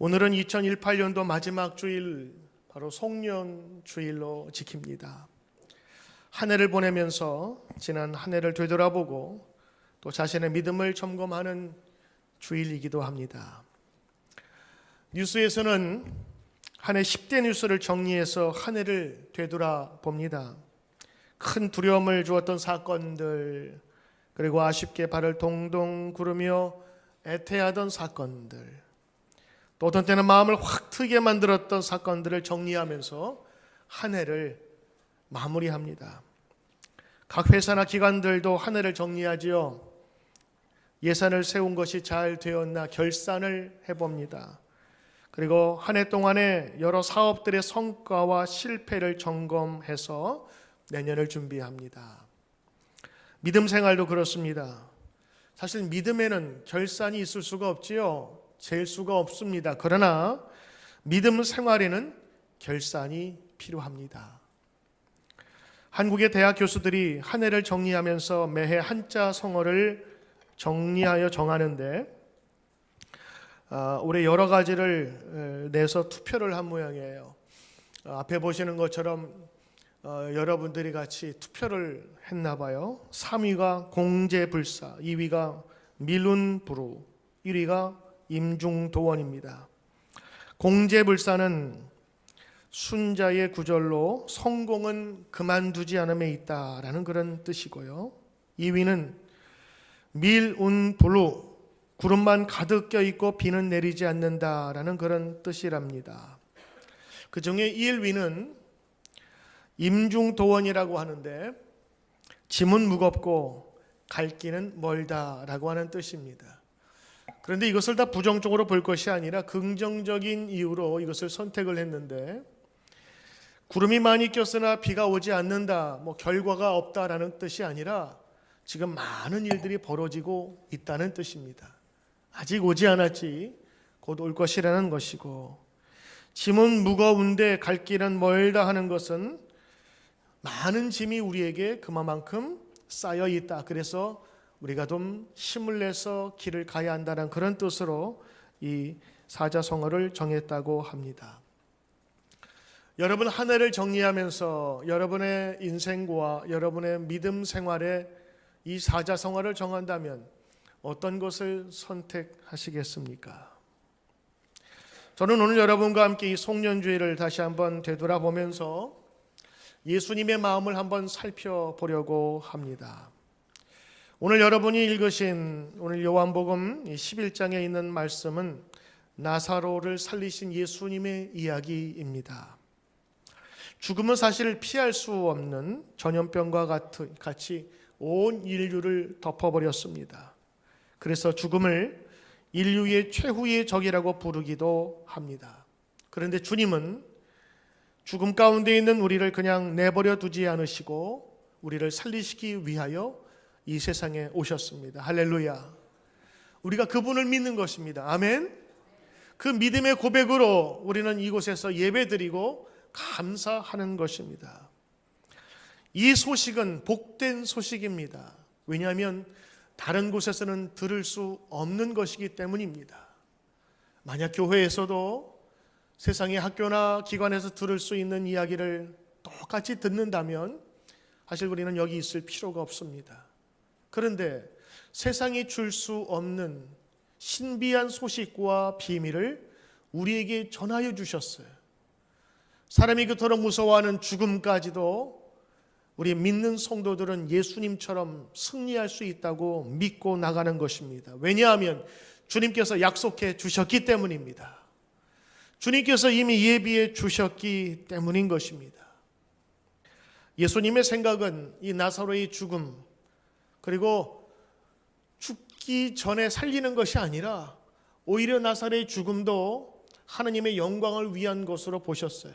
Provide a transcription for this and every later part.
오늘은 2018년도 마지막 주일, 바로 송년 주일로 지킵니다. 한 해를 보내면서 지난 한 해를 되돌아보고 또 자신의 믿음을 점검하는 주일이기도 합니다. 뉴스에서는 한 해 10대 뉴스를 정리해서 한 해를 되돌아봅니다. 큰 두려움을 주었던 사건들, 그리고 아쉽게 발을 동동 구르며 애태하던 사건들, 또 어떤 때는 마음을 확 트게 만들었던 사건들을 정리하면서 한 해를 마무리합니다. 각 회사나 기관들도 한 해를 정리하지요. 예산을 세운 것이 잘 되었나 결산을 해봅니다. 그리고 한 해 동안의 여러 사업들의 성과와 실패를 점검해서 내년을 준비합니다. 믿음 생활도 그렇습니다. 사실 믿음에는 결산이 있을 수가 없지요. 잴 수가 없습니다. 그러나 믿음 생활에는 결산이 필요합니다. 한국의 대학 교수들이 한 해를 정리하면서 매해 한자 성어를 정리하여 정하는데 올해 여러 가지를 내서 투표를 한 모양이에요. 앞에 보시는 것처럼 여러분들이 같이 투표를 했나 봐요. 3위가 공제불사, 2위가 밀운부루, 1위가 임중도원입니다. 공제불사는 순자의 구절로 성공은 그만두지 않음에 있다라는 그런 뜻이고요. 2위는 밀운부루, 구름만 가득 껴있고 비는 내리지 않는다라는 그런 뜻이랍니다. 그 중에 1위는 임중도원이라고 하는데 짐은 무겁고 갈 길은 멀다라고 하는 뜻입니다. 그런데 이것을 다 부정적으로 볼 것이 아니라 긍정적인 이유로 이것을 선택을 했는데, 구름이 많이 꼈으나 비가 오지 않는다, 결과가 없다라는 뜻이 아니라 지금 많은 일들이 벌어지고 있다는 뜻입니다. 아직 오지 않았지 곧 올 것이라는 것이고, 짐은 무거운데 갈 길은 멀다 하는 것은 많은 짐이 우리에게 그만큼 쌓여 있다. 그래서 우리가 좀 힘을 내서 길을 가야 한다는 그런 뜻으로 이 사자성어를 정했다고 합니다. 여러분 한 해를 정리하면서 여러분의 인생과 여러분의 믿음 생활에 이 사자성어를 정한다면 어떤 것을 선택하시겠습니까? 저는 오늘 여러분과 함께 이 송년주일을 다시 한번 되돌아보면서 예수님의 마음을 한번 살펴보려고 합니다. 오늘 여러분이 읽으신 오늘 요한복음 11장에 있는 말씀은 나사로를 살리신 예수님의 이야기입니다. 죽음은 사실 피할 수 없는 전염병과 같이 온 인류를 덮어버렸습니다. 그래서 죽음을 인류의 최후의 적이라고 부르기도 합니다. 그런데 주님은 죽음 가운데 있는 우리를 그냥 내버려 두지 않으시고 우리를 살리시기 위하여 이 세상에 오셨습니다. 할렐루야. 우리가 그분을 믿는 것입니다. 아멘. 그 믿음의 고백으로 우리는 이곳에서 예배드리고 감사하는 것입니다. 이 소식은 복된 소식입니다. 왜냐하면 다른 곳에서는 들을 수 없는 것이기 때문입니다. 만약 교회에서도 세상의 학교나 기관에서 들을 수 있는 이야기를 똑같이 듣는다면 사실 우리는 여기 있을 필요가 없습니다. 그런데 세상이 줄 수 없는 신비한 소식과 비밀을 우리에게 전하여 주셨어요. 사람이 그토록 무서워하는 죽음까지도 우리 믿는 성도들은 예수님처럼 승리할 수 있다고 믿고 나가는 것입니다. 왜냐하면 주님께서 약속해 주셨기 때문입니다. 주님께서 이미 예비해 주셨기 때문인 것입니다. 예수님의 생각은 이 나사로의 죽음, 그리고 죽기 전에 살리는 것이 아니라 오히려 나사로의 죽음도 하나님의 영광을 위한 것으로 보셨어요.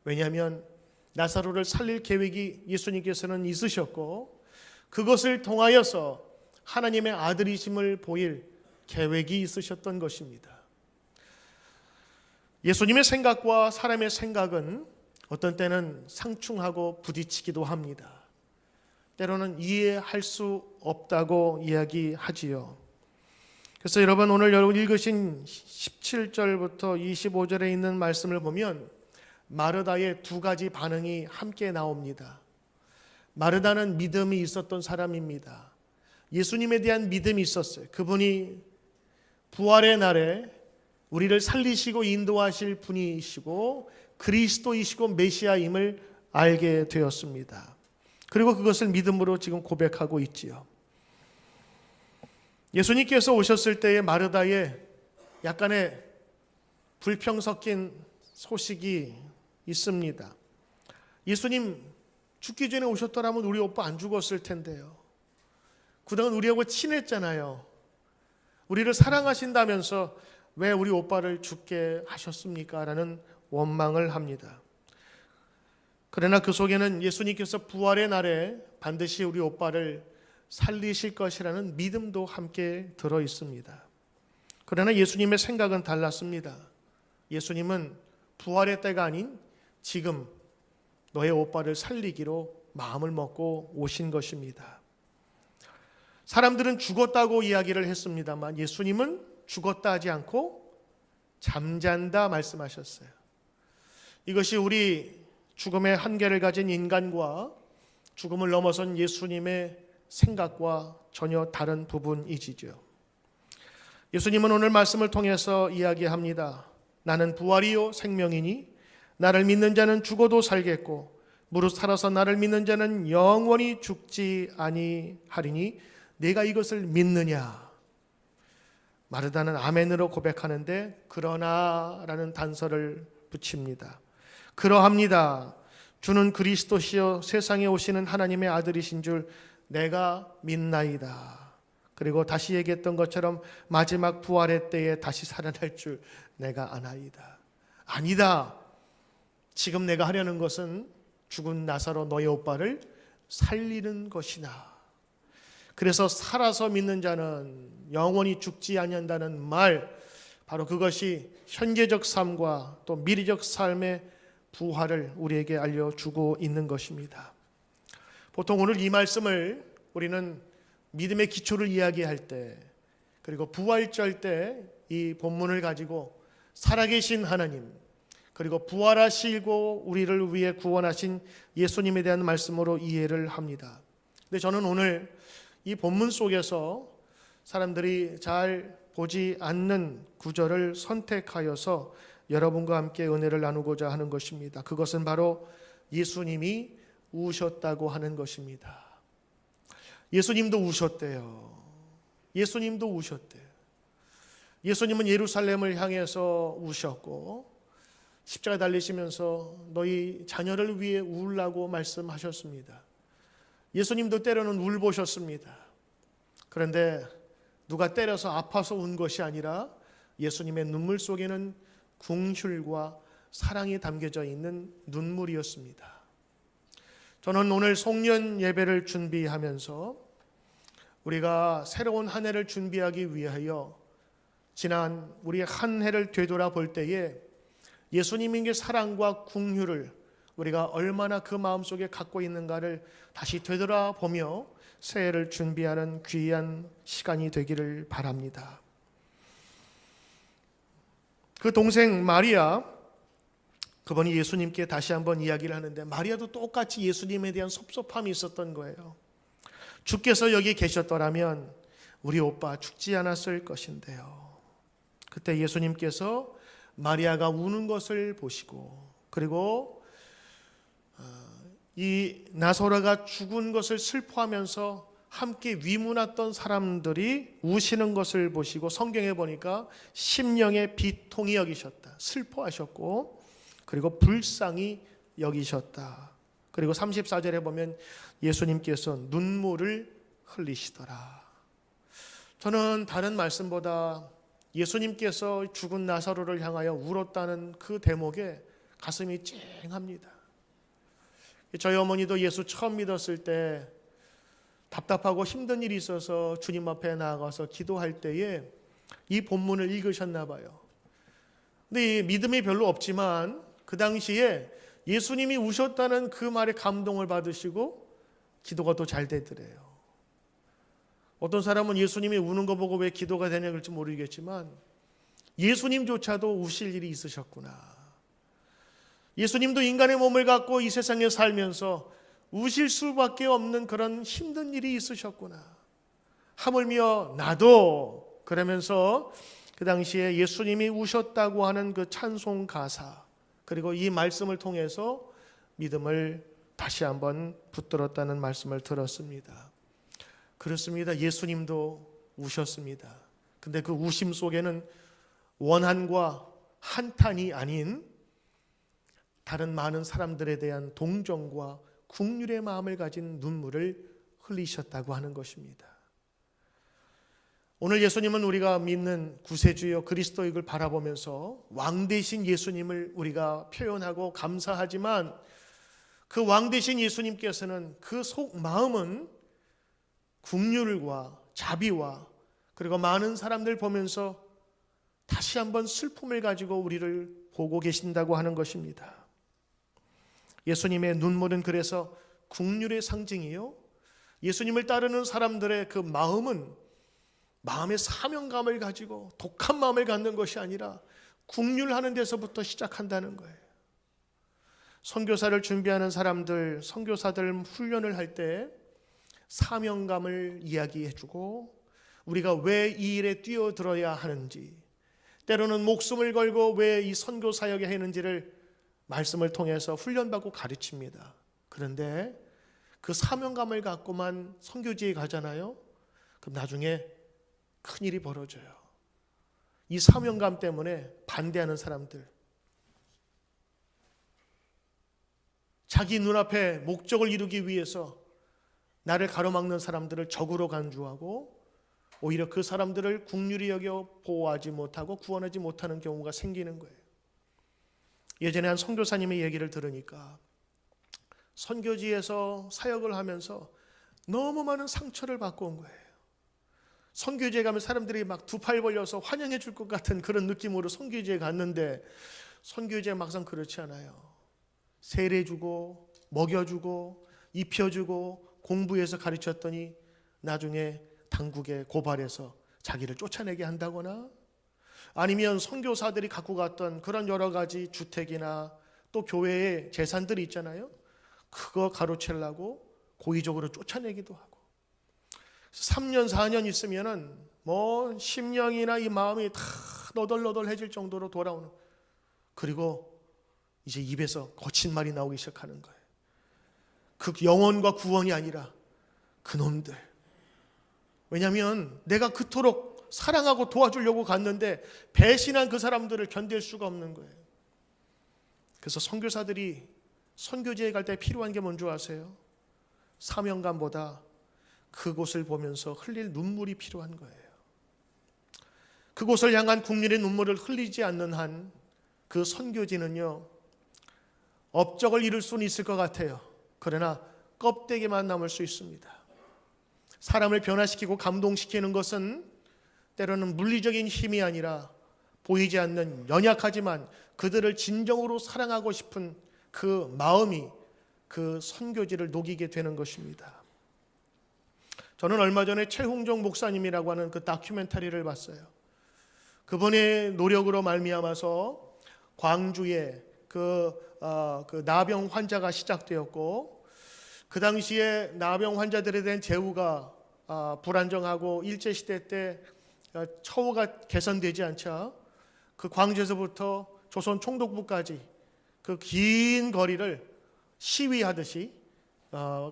왜냐하면 나사로를 살릴 계획이 예수님께서는 있으셨고 그것을 통하여서 하나님의 아들이심을 보일 계획이 있으셨던 것입니다. 예수님의 생각과 사람의 생각은 어떤 때는 상충하고 부딪히기도 합니다. 때로는 이해할 수 없다고 이야기하지요. 그래서 여러분 오늘 여러분 읽으신 17절부터 25절에 있는 말씀을 보면 마르다의 두 가지 반응이 함께 나옵니다. 마르다는 믿음이 있었던 사람입니다. 예수님에 대한 믿음이 있었어요. 그분이 부활의 날에 우리를 살리시고 인도하실 분이시고 그리스도이시고 메시아임을 알게 되었습니다. 그리고 그것을 믿음으로 지금 고백하고 있지요. 예수님께서 오셨을 때의 마르다에 약간의 불평 섞인 소식이 있습니다. 예수님 죽기 전에 오셨더라면 우리 오빠 안 죽었을 텐데요. 그동안 우리하고 친했잖아요. 우리를 사랑하신다면서 왜 우리 오빠를 죽게 하셨습니까? 라는 원망을 합니다. 그러나 그 속에는 예수님께서 부활의 날에 반드시 우리 오빠를 살리실 것이라는 믿음도 함께 들어 있습니다. 그러나 예수님의 생각은 달랐습니다. 예수님은 부활의 때가 아닌 지금 너의 오빠를 살리기로 마음을 먹고 오신 것입니다. 사람들은 죽었다고 이야기를 했습니다만 예수님은 죽었다 하지 않고 잠잔다 말씀하셨어요. 이것이 우리 죽음의 한계를 가진 인간과 죽음을 넘어선 예수님의 생각과 전혀 다른 부분이지요. 예수님은 오늘 말씀을 통해서 이야기합니다. 나는 부활이요 생명이니 나를 믿는 자는 죽어도 살겠고 무릇 살아서 나를 믿는 자는 영원히 죽지 아니하리니 내가 이것을 믿느냐? 마르다는 아멘으로 고백하는데 그러나라는 단서를 붙입니다. 그러합니다. 주는 그리스도시요 세상에 오시는 하나님의 아들이신 줄 내가 믿나이다. 그리고 다시 얘기했던 것처럼 마지막 부활의 때에 다시 살아날 줄 내가 아나이다. 아니다. 지금 내가 하려는 것은 죽은 나사로 너의 오빠를 살리는 것이나. 그래서 살아서 믿는 자는 영원히 죽지 아니한다는 말, 바로 그것이 현재적 삶과 또 미래적 삶의 부활을 우리에게 알려주고 있는 것입니다. 보통 오늘 이 말씀을 우리는 믿음의 기초를 이야기할 때, 그리고 부활절 때 이 본문을 가지고 살아계신 하나님, 그리고 부활하시고 우리를 위해 구원하신 예수님에 대한 말씀으로 이해를 합니다. 근데 저는 오늘 이 본문 속에서 사람들이 잘 보지 않는 구절을 선택하여서 여러분과 함께 은혜를 나누고자 하는 것입니다. 그것은 바로 예수님이 우셨다고 하는 것입니다. 예수님도 우셨대요. 예수님도 우셨대요. 예수님은 예루살렘을 향해서 우셨고 십자가 달리시면서 너희 자녀를 위해 울라고 말씀하셨습니다. 예수님도 때로는 울보셨습니다. 그런데 누가 때려서 아파서 운 것이 아니라 예수님의 눈물 속에는 긍휼과 사랑이 담겨져 있는 눈물이었습니다. 저는 오늘 송년 예배를 준비하면서 우리가 새로운 한 해를 준비하기 위하여 지난 우리의 한 해를 되돌아볼 때에 예수님의 사랑과 긍휼을 우리가 얼마나 그 마음속에 갖고 있는가를 다시 되돌아보며 새해를 준비하는 귀한 시간이 되기를 바랍니다. 그 동생 마리아, 그분이 예수님께 다시 한번 이야기를 하는데 마리아도 똑같이 예수님에 대한 섭섭함이 있었던 거예요. 주께서 여기 계셨더라면 우리 오빠 죽지 않았을 것인데요. 그때 예수님께서 마리아가 우는 것을 보시고 그리고 이 나사로가 죽은 것을 슬퍼하면서 함께 위문했던 사람들이 우시는 것을 보시고 성경에 보니까 심령의 비통히 여기셨다. 슬퍼하셨고 그리고 불쌍히 여기셨다. 그리고 34절에 보면 예수님께서 눈물을 흘리시더라. 저는 다른 말씀보다 예수님께서 죽은 나사로를 향하여 울었다는 그 대목에 가슴이 찡합니다. 저희 어머니도 예수 처음 믿었을 때 답답하고 힘든 일이 있어서 주님 앞에 나아가서 기도할 때에 이 본문을 읽으셨나 봐요. 근데 이 믿음이 별로 없지만 그 당시에 예수님이 우셨다는 그 말에 감동을 받으시고 기도가 또 잘 되더래요. 어떤 사람은 예수님이 우는 거 보고 왜 기도가 되냐 그럴지 모르겠지만 예수님조차도 우실 일이 있으셨구나. 예수님도 인간의 몸을 갖고 이 세상에 살면서 우실 수밖에 없는 그런 힘든 일이 있으셨구나. 하물며 나도, 그러면서 그 당시에 예수님이 우셨다고 하는 그 찬송 가사, 그리고 이 말씀을 통해서 믿음을 다시 한번 붙들었다는 말씀을 들었습니다. 그렇습니다. 예수님도 우셨습니다. 근데 그 우심 속에는 원한과 한탄이 아닌 다른 많은 사람들에 대한 동정과 긍휼의 마음을 가진 눈물을 흘리셨다고 하는 것입니다. 오늘 예수님은 우리가 믿는 구세주여 그리스도익을 바라보면서 왕 되신 예수님을 우리가 표현하고 감사하지만 그 왕 되신 예수님께서는 그 속 마음은 긍휼과 자비와 그리고 많은 사람들 보면서 다시 한번 슬픔을 가지고 우리를 보고 계신다고 하는 것입니다. 예수님의 눈물은 그래서 긍휼의 상징이요, 예수님을 따르는 사람들의 그 마음은 마음의 사명감을 가지고 독한 마음을 갖는 것이 아니라 긍휼하는 데서부터 시작한다는 거예요. 선교사를 준비하는 사람들, 선교사들 훈련을 할 때 사명감을 이야기해주고 우리가 왜 이 일에 뛰어들어야 하는지, 때로는 목숨을 걸고 왜 이 선교 사역에 했는지를 말씀을 통해서 훈련받고 가르칩니다. 그런데 그 사명감을 갖고만 선교지에 가잖아요. 그럼 나중에 큰일이 벌어져요. 이 사명감 때문에 반대하는 사람들, 자기 눈앞에 목적을 이루기 위해서 나를 가로막는 사람들을 적으로 간주하고 오히려 그 사람들을 긍휼히 여겨 보호하지 못하고 구원하지 못하는 경우가 생기는 거예요. 예전에 한 선교사님의 얘기를 들으니까 선교지에서 사역을 하면서 너무 많은 상처를 받고 온 거예요. 선교지에 가면 사람들이 막 두 팔 벌려서 환영해 줄 것 같은 그런 느낌으로 선교지에 갔는데 선교지에 막상 그렇지 않아요. 세례주고 먹여주고 입혀주고 공부해서 가르쳤더니 나중에 당국에 고발해서 자기를 쫓아내게 한다거나, 아니면 선교사들이 갖고 갔던 그런 여러 가지 주택이나 또 교회의 재산들이 있잖아요. 그거 가로채려고 고의적으로 쫓아내기도 하고, 3년 4년 있으면은 뭐 심령이나 이 마음이 다 너덜너덜해질 정도로 돌아오는, 그리고 이제 입에서 거친 말이 나오기 시작하는 거예요. 그 영혼과 구원이 아니라 그놈들. 왜냐하면 내가 그토록 사랑하고 도와주려고 갔는데 배신한 그 사람들을 견딜 수가 없는 거예요. 그래서 선교사들이 선교지에 갈 때 필요한 게 뭔지 아세요? 사명감보다 그곳을 보면서 흘릴 눈물이 필요한 거예요. 그곳을 향한 국민의 눈물을 흘리지 않는 한 그 선교지는요, 업적을 이룰 수는 있을 것 같아요. 그러나 껍데기만 남을 수 있습니다. 사람을 변화시키고 감동시키는 것은 때로는 물리적인 힘이 아니라 보이지 않는 연약하지만 그들을 진정으로 사랑하고 싶은 그 마음이 그 선교지를 녹이게 되는 것입니다. 저는 얼마 전에 최홍정 목사님이라고 하는 그 다큐멘터리를 봤어요. 그분의 노력으로 말미암아서 광주에 그 나병 환자가 시작되었고, 그 당시에 나병 환자들에 대한 제후가 불안정하고 일제시대 때 처우가 개선되지 않자 그 광주에서부터 조선 총독부까지 그 긴 거리를 시위하듯이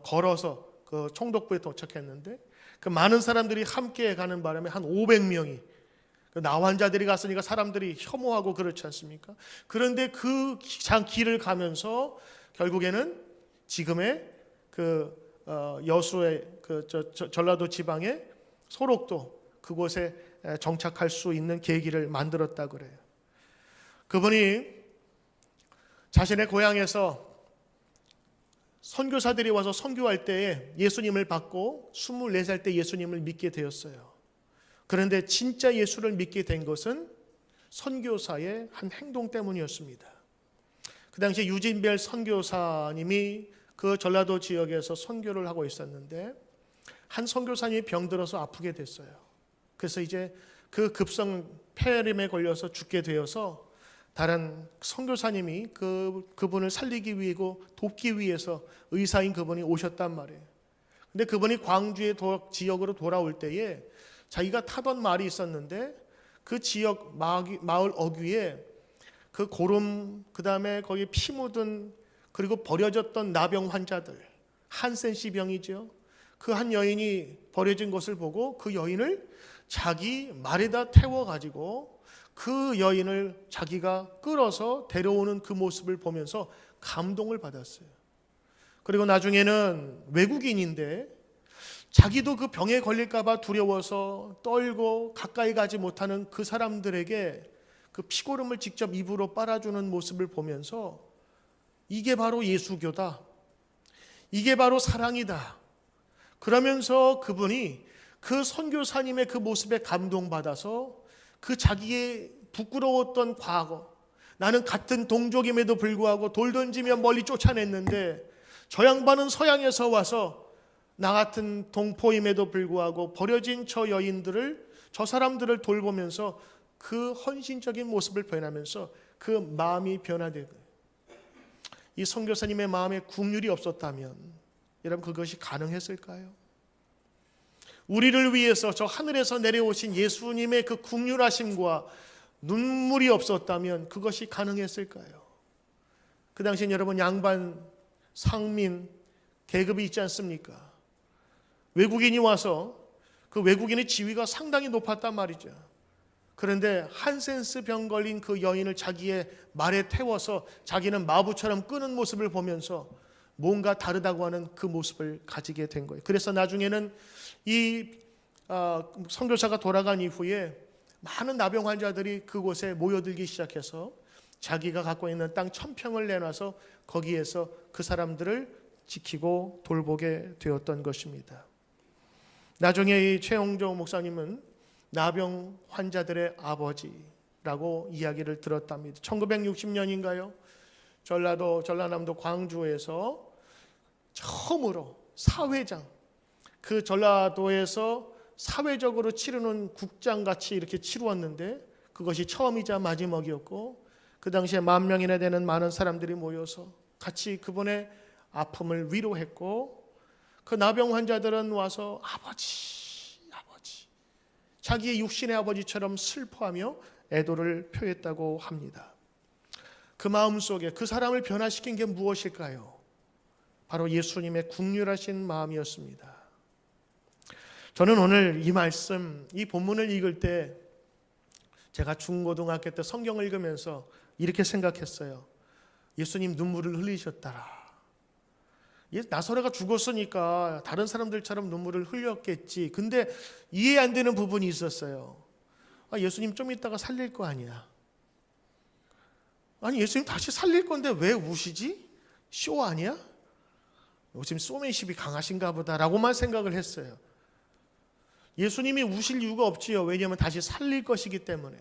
걸어서 그 총독부에 도착했는데, 그 많은 사람들이 함께 가는 바람에 한 500명이 그 나환자들이 갔으니까 사람들이 혐오하고 그렇지 않습니까? 그런데 그 길을 가면서 결국에는 지금의 그 여수의 그 전라도 지방의 소록도 그곳에 정착할 수 있는 계기를 만들었다 그래요. 그분이 자신의 고향에서 선교사들이 와서 선교할 때에 예수님을 받고 24살 때 예수님을 믿게 되었어요. 그런데 진짜 예수를 믿게 된 것은 선교사의 한 행동 때문이었습니다. 그 당시에 유진별 선교사님이 그 전라도 지역에서 선교를 하고 있었는데 한 선교사님이 병들어서 아프게 됐어요. 그래서 이제 그 급성 폐렴에 걸려서 죽게 되어서 다른 선교사님이 그분을 살리기 위하고 돕기 위해서 의사인 그분이 오셨단 말이에요. 근데 그분이 광주의 지역으로 돌아올 때에 자기가 타던 말이 있었는데 그 지역 마을 어귀에 그 고름, 그 다음에 거기 피 묻은 그리고 버려졌던 나병 환자들, 한센시 병이죠. 그 한 여인이 버려진 것을 보고 그 여인을 자기 말에다 태워가지고 그 여인을 자기가 끌어서 데려오는 그 모습을 보면서 감동을 받았어요. 그리고 나중에는 외국인인데 자기도 그 병에 걸릴까봐 두려워서 떨고 가까이 가지 못하는 그 사람들에게 그 피고름을 직접 입으로 빨아주는 모습을 보면서 이게 바로 예수교다. 이게 바로 사랑이다. 그러면서 그분이 그 선교사님의 그 모습에 감동받아서 그 자기의 부끄러웠던 과거, 나는 같은 동족임에도 불구하고 돌 던지며 멀리 쫓아냈는데 저 양반은 서양에서 와서 나 같은 동포임에도 불구하고 버려진 저 여인들을, 저 사람들을 돌보면서 그 헌신적인 모습을 변하면서 그 마음이 변화되고, 이 선교사님의 마음에 국률이 없었다면 여러분 그것이 가능했을까요? 우리를 위해서 저 하늘에서 내려오신 예수님의 그 국률하심과 눈물이 없었다면 그것이 가능했을까요? 그 당시엔 여러분 양반, 상민 계급이 있지 않습니까? 외국인이 와서 그 외국인의 지위가 상당히 높았단 말이죠. 그런데 한센스 병 걸린 그 여인을 자기의 말에 태워서 자기는 마부처럼 끄는 모습을 보면서 뭔가 다르다고 하는 그 모습을 가지게 된 거예요. 그래서 나중에는 이 선교사가 돌아간 이후에 많은 나병 환자들이 그곳에 모여들기 시작해서 자기가 갖고 있는 땅 1000평을 내놔서 거기에서 그 사람들을 지키고 돌보게 되었던 것입니다. 나중에 이 최홍조 목사님은 나병 환자들의 아버지라고 이야기를 들었답니다. 1960년인가요? 전라남도 광주에서 처음으로 사회장, 그 전라도에서 사회적으로 치르는 국장같이 이렇게 치루었는데 그것이 처음이자 마지막이었고, 그 당시에 10,000명이나 되는 많은 사람들이 모여서 같이 그분의 아픔을 위로했고, 그 나병 환자들은 와서 아버지 자기의 육신의 아버지처럼 슬퍼하며 애도를 표했다고 합니다. 그 마음속에 그 사람을 변화시킨 게 무엇일까요? 바로 예수님의 국률하신 마음이었습니다. 저는 오늘 이 말씀, 이 본문을 읽을 때 제가 중고등학교 때 성경을 읽으면서 이렇게 생각했어요. 예수님 눈물을 흘리셨더라. 나사로가 죽었으니까 다른 사람들처럼 눈물을 흘렸겠지. 근데 이해 안 되는 부분이 있었어요. 예수님 좀 있다가 살릴 거 아니야. 아니 예수님 다시 살릴 건데 왜 우시지? 쇼 아니야? 요즘 소맨십이 강하신가 보다라고만 생각을 했어요. 예수님이 우실 이유가 없지요. 왜냐하면 다시 살릴 것이기 때문에.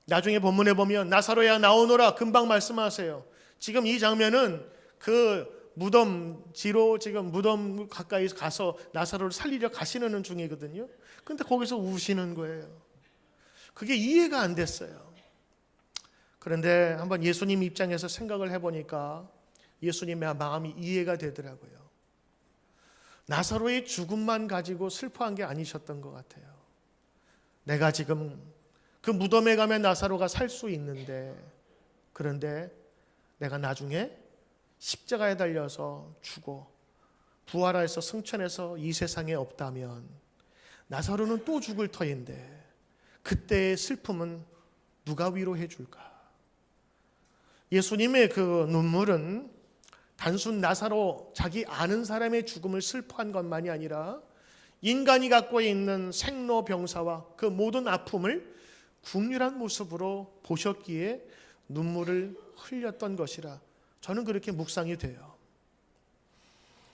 나중에 본문에 보면 나사로야 나오너라 금방 말씀하세요. 지금 이 장면은 그 무덤지로 지금 무덤 가까이 가서 나사로를 살리려 가시는 중이거든요. 근데 거기서 우시는 거예요. 그게 이해가 안 됐어요. 그런데 한번 예수님 입장에서 생각을 해보니까 예수님의 마음이 이해가 되더라고요. 나사로의 죽음만 가지고 슬퍼한 게 아니셨던 것 같아요. 내가 지금 그 무덤에 가면 나사로가 살 수 있는데, 그런데 내가 나중에 십자가에 달려서 죽어 부활해서 승천해서 이 세상에 없다면 나사로는 또 죽을 터인데 그때의 슬픔은 누가 위로해 줄까? 예수님의 그 눈물은 단순 나사로 자기 아는 사람의 죽음을 슬퍼한 것만이 아니라 인간이 갖고 있는 생로병사와 그 모든 아픔을 국률한 모습으로 보셨기에 눈물을 흘렸던 것이라 저는 그렇게 묵상이 돼요.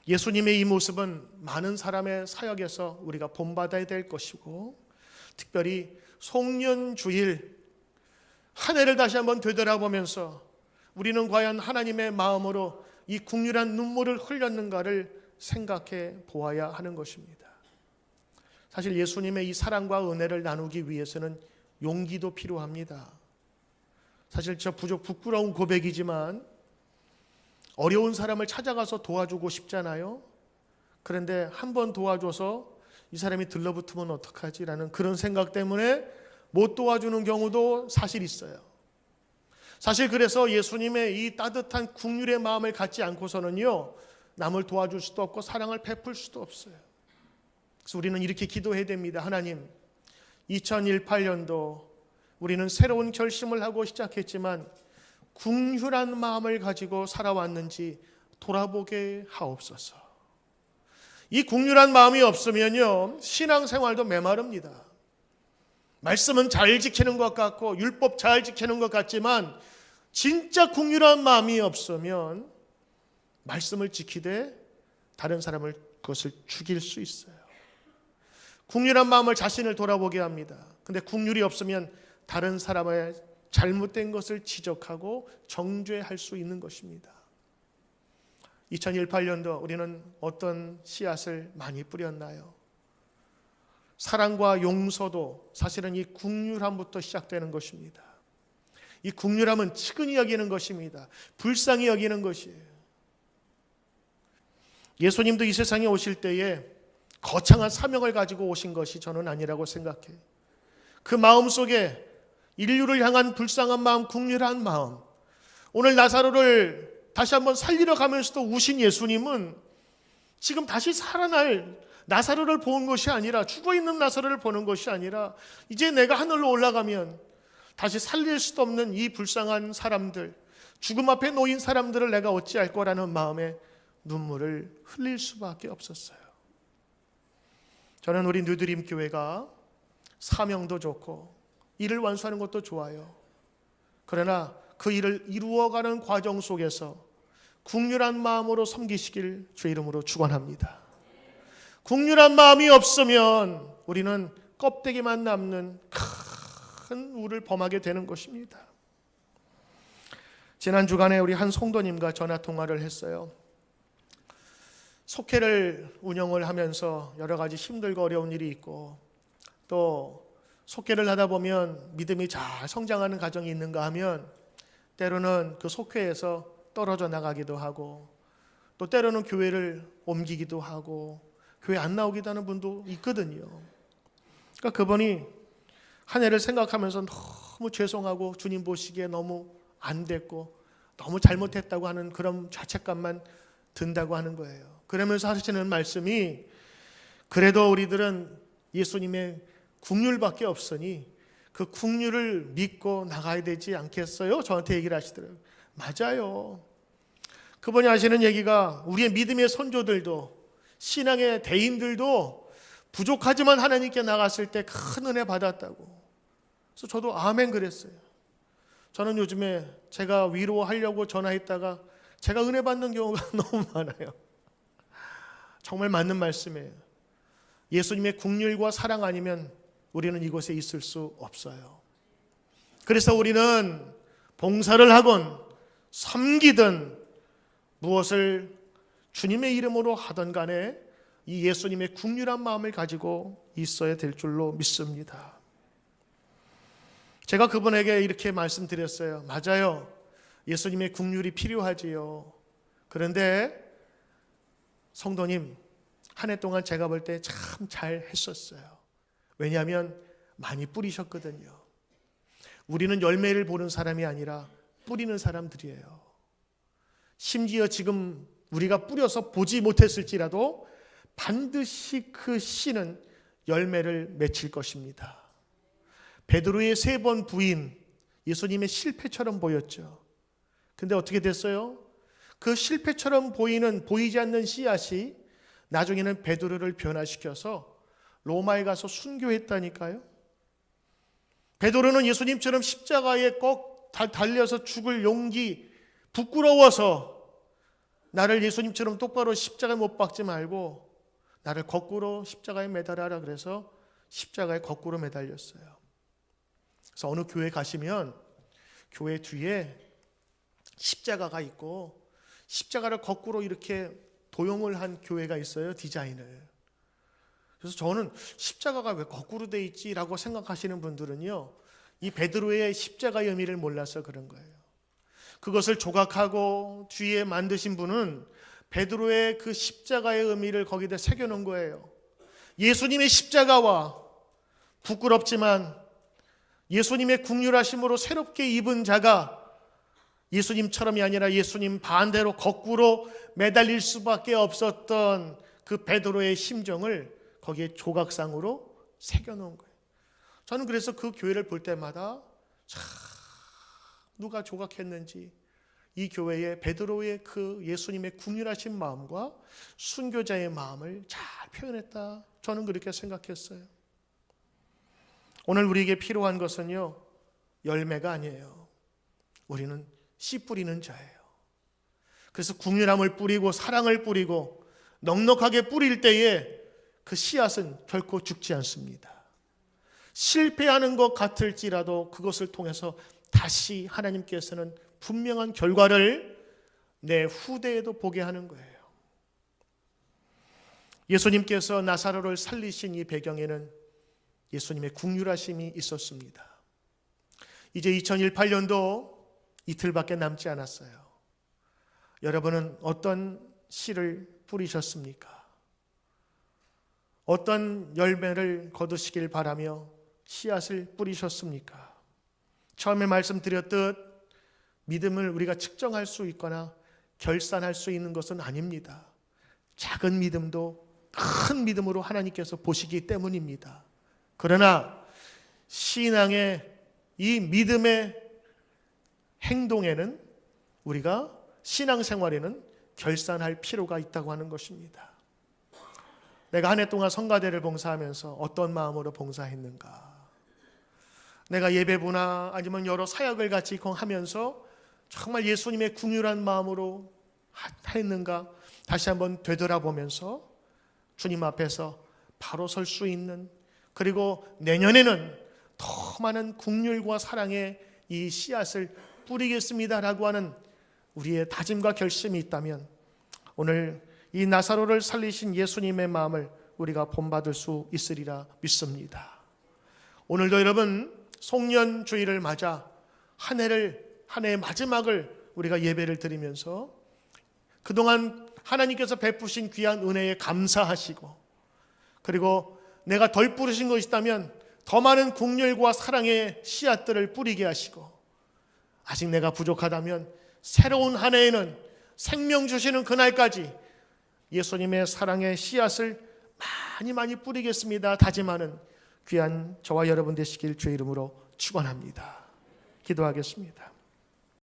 예수님의 이 모습은 많은 사람의 사역에서 우리가 본받아야 될 것이고, 특별히 송년주일 한 해를 다시 한번 되돌아보면서 우리는 과연 하나님의 마음으로 이 국률한 눈물을 흘렸는가를 생각해 보아야 하는 것입니다. 사실 예수님의 이 사랑과 은혜를 나누기 위해서는 용기도 필요합니다. 사실 저 부끄러운 고백이지만 어려운 사람을 찾아가서 도와주고 싶잖아요. 그런데 한 번 도와줘서 이 사람이 들러붙으면 어떡하지라는 그런 생각 때문에 못 도와주는 경우도 사실 있어요. 사실 그래서 예수님의 이 따뜻한 긍휼의 마음을 갖지 않고서는요, 남을 도와줄 수도 없고 사랑을 베풀 수도 없어요. 그래서 우리는 이렇게 기도해야 됩니다. 하나님, 2018년도 우리는 새로운 결심을 하고 시작했지만 긍휼한 마음을 가지고 살아왔는지 돌아보게 하옵소서. 이 긍휼한 마음이 없으면요, 신앙생활도 메마릅니다. 말씀은 잘 지키는 것 같고 율법 잘 지키는 것 같지만 진짜 긍휼한 마음이 없으면 말씀을 지키되 다른 사람을 그것을 죽일 수 있어요. 긍휼한 마음을 자신을 돌아보게 합니다. 근데 긍휼이 없으면 다른 사람의 잘못된 것을 지적하고 정죄할 수 있는 것입니다. 2018년도 우리는 어떤 씨앗을 많이 뿌렸나요? 사랑과 용서도 사실은 이 긍휼함부터 시작되는 것입니다. 이 긍휼함은 측은히 여기는 것입니다. 불쌍히 여기는 것이에요. 예수님도 이 세상에 오실 때에 거창한 사명을 가지고 오신 것이 저는 아니라고 생각해요. 그 마음속에 인류를 향한 불쌍한 마음, 긍휼한 마음, 오늘 나사로를 다시 한번 살리러 가면서도 우신 예수님은 지금 다시 살아날 나사로를 보는 것이 아니라, 죽어있는 나사로를 보는 것이 아니라 이제 내가 하늘로 올라가면 다시 살릴 수도 없는 이 불쌍한 사람들, 죽음 앞에 놓인 사람들을 내가 어찌할 거라는 마음에 눈물을 흘릴 수밖에 없었어요. 저는 우리 뉴드림 교회가 사명도 좋고 일을 완수하는 것도 좋아요. 그러나 그 일을 이루어가는 과정 속에서 긍휼한 마음으로 섬기시길 주의 이름으로 축원합니다. 긍휼한 마음이 없으면 우리는 껍데기만 남는 큰 우를 범하게 되는 것입니다. 지난 주간에 우리 한 성도님과 전화 통화를 했어요. 속회를 운영을 하면서 여러 가지 힘들고 어려운 일이 있고, 또 속회를 하다 보면 믿음이 잘 성장하는 가정이 있는가 하면 때로는 그 속회에서 떨어져 나가기도 하고, 또 때로는 교회를 옮기기도 하고 교회 안 나오기도 하는 분도 있거든요. 그러니까 그분이 한 해를 생각하면서 너무 죄송하고 주님 보시기에 너무 안 됐고 너무 잘못했다고 하는 그런 자책감만 든다고 하는 거예요. 그러면서 하시는 말씀이, 그래도 우리들은 예수님의 긍휼밖에 없으니 그 긍휼을 믿고 나가야 되지 않겠어요? 저한테 얘기를 하시더라고요. 맞아요. 그분이 하시는 얘기가, 우리의 믿음의 선조들도 신앙의 대인들도 부족하지만 하나님께 나갔을 때 큰 은혜 받았다고. 그래서 저도 아멘 그랬어요. 저는 요즘에 제가 위로하려고 전화했다가 제가 은혜 받는 경우가 너무 많아요. 정말 맞는 말씀이에요. 예수님의 긍휼과 사랑 아니면 우리는 이곳에 있을 수 없어요. 그래서 우리는 봉사를 하건 섬기든 무엇을 주님의 이름으로 하던 간에 이 예수님의 긍휼한 마음을 가지고 있어야 될 줄로 믿습니다. 제가 그분에게 이렇게 말씀드렸어요. 맞아요. 예수님의 긍휼이 필요하지요. 그런데 성도님, 한 해 동안 제가 볼 때 참 잘했었어요. 왜냐하면 많이 뿌리셨거든요. 우리는 열매를 보는 사람이 아니라 뿌리는 사람들이에요. 심지어 지금 우리가 뿌려서 보지 못했을지라도 반드시 그 씨는 열매를 맺힐 것입니다. 베드로의 3번 부인, 예수님의 실패처럼 보였죠. 근데 어떻게 됐어요? 그 실패처럼 보이지 않는 씨앗이 나중에는 베드로를 변화시켜서 로마에 가서 순교했다니까요. 베드로는 예수님처럼 십자가에 꼭 달려서 죽을 용기, 부끄러워서 나를 예수님처럼 똑바로 십자가에 못 박지 말고 나를 거꾸로 십자가에 매달아라 그래서 십자가에 거꾸로 매달렸어요. 그래서 어느 교회 가시면 교회 뒤에 십자가가 있고 십자가를 거꾸로 이렇게 도용을 한 교회가 있어요. 디자인을. 그래서 저는 십자가가 왜 거꾸로 돼 있지라고 생각하시는 분들은요, 이 베드로의 십자가의 의미를 몰라서 그런 거예요. 그것을 조각하고 뒤에 만드신 분은 베드로의 그 십자가의 의미를 거기다 새겨놓은 거예요. 예수님의 십자가와 부끄럽지만 예수님의 국률하심으로 새롭게 입은 자가 예수님처럼이 아니라 예수님 반대로 거꾸로 매달릴 수밖에 없었던 그 베드로의 심정을 거기에 조각상으로 새겨놓은 거예요. 저는 그래서 그 교회를 볼 때마다 참 누가 조각했는지 이 교회의 베드로의 그 예수님의 국률하신 마음과 순교자의 마음을 잘 표현했다. 저는 그렇게 생각했어요. 오늘 우리에게 필요한 것은요, 열매가 아니에요. 우리는 씨 뿌리는 자예요. 그래서 국률함을 뿌리고 사랑을 뿌리고 넉넉하게 뿌릴 때에 그 씨앗은 결코 죽지 않습니다. 실패하는 것 같을지라도 그것을 통해서 다시 하나님께서는 분명한 결과를 내 후대에도 보게 하는 거예요. 예수님께서 나사로를 살리신 이 배경에는 예수님의 국률하심이 있었습니다. 이제 2018년도 이틀밖에 남지 않았어요. 여러분은 어떤 씨를 뿌리셨습니까? 어떤 열매를 거두시길 바라며 씨앗을 뿌리셨습니까? 처음에 말씀드렸듯 믿음을 우리가 측정할 수 있거나 결산할 수 있는 것은 아닙니다. 작은 믿음도 큰 믿음으로 하나님께서 보시기 때문입니다. 그러나 신앙의 이 믿음의 행동에는 우리가 신앙생활에는 결산할 필요가 있다고 하는 것입니다. 내가 한 해 동안 성가대를 봉사하면서 어떤 마음으로 봉사했는가? 내가 예배부나 아니면 여러 사역을 같이 하면서 정말 예수님의 긍휼한 마음으로 했는가? 다시 한번 되돌아보면서 주님 앞에서 바로 설 수 있는, 그리고 내년에는 더 많은 긍휼과 사랑의 이 씨앗을 뿌리겠습니다라고 하는 우리의 다짐과 결심이 있다면 오늘 이 나사로를 살리신 예수님의 마음을 우리가 본받을 수 있으리라 믿습니다. 오늘도 여러분 송년주일을 맞아 한 해의 마지막을 우리가 예배를 드리면서 그동안 하나님께서 베푸신 귀한 은혜에 감사하시고, 그리고 내가 덜 뿌리신 것이 있다면 더 많은 긍휼과 사랑의 씨앗들을 뿌리게 하시고, 아직 내가 부족하다면 새로운 한 해에는 생명 주시는 그날까지 예수님의 사랑의 씨앗을 많이 뿌리겠습니다 다짐하는 귀한 저와 여러분 되시길 주의 이름으로 축원합니다. 기도하겠습니다.